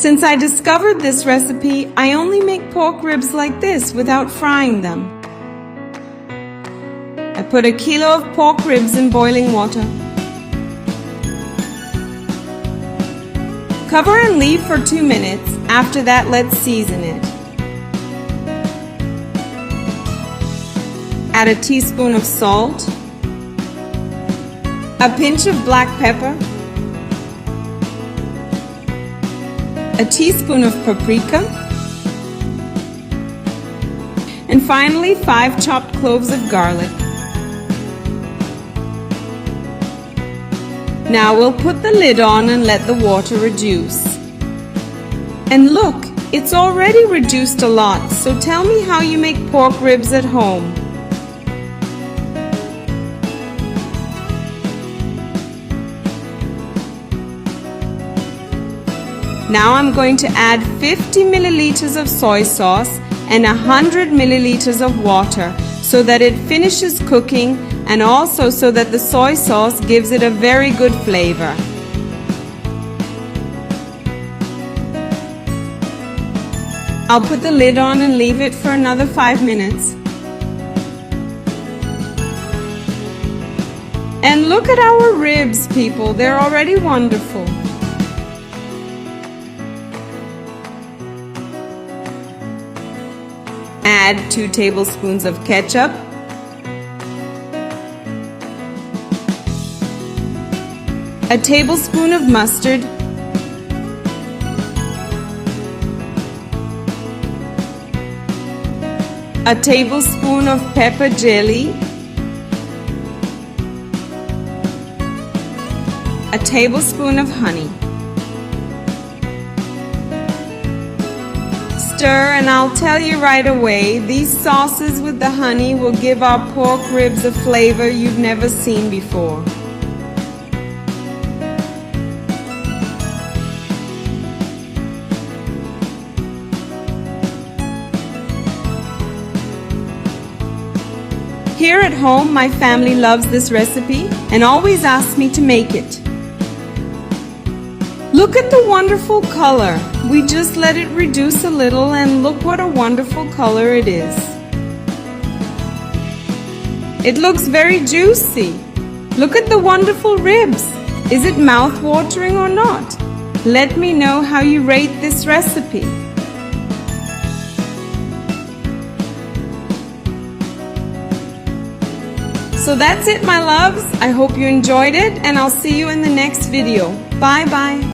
Since I discovered this recipe, I only make pork ribs like this without frying them. I put a kilo of pork ribs in boiling water. Cover and leave for 2 minutes. After that, let's season it. Add a teaspoon of salt, a pinch of black pepper, a teaspoon of paprika, and finally 5 chopped cloves of garlic. Now we'll put the lid on and let the water reduce. And look, it's already reduced a lot, so tell me how you make pork ribs at home. Now I'm going to add 50 milliliters of soy sauce and 100 milliliters of water so that it finishes cooking and also so that the soy sauce gives it a very good flavor. I'll put the lid on and leave it for another 5 minutes. And look at our ribs, people. They're already wonderful. Add 2 tablespoons of ketchup, a tablespoon of mustard, a tablespoon of pepper jelly, a tablespoon of honey. Stir, and I'll tell you right away, these sauces with the honey will give our pork ribs a flavor you've never seen before. Here at home, my family loves this recipe and always asks me to make it. Look at the wonderful color. We just let it reduce a little and look what a wonderful color it is. It looks very juicy. Look at the wonderful ribs. Is it mouth-watering or not? Let me know how you rate this recipe. So that's it, my loves. I hope you enjoyed it and I'll see you in the next video. Bye bye.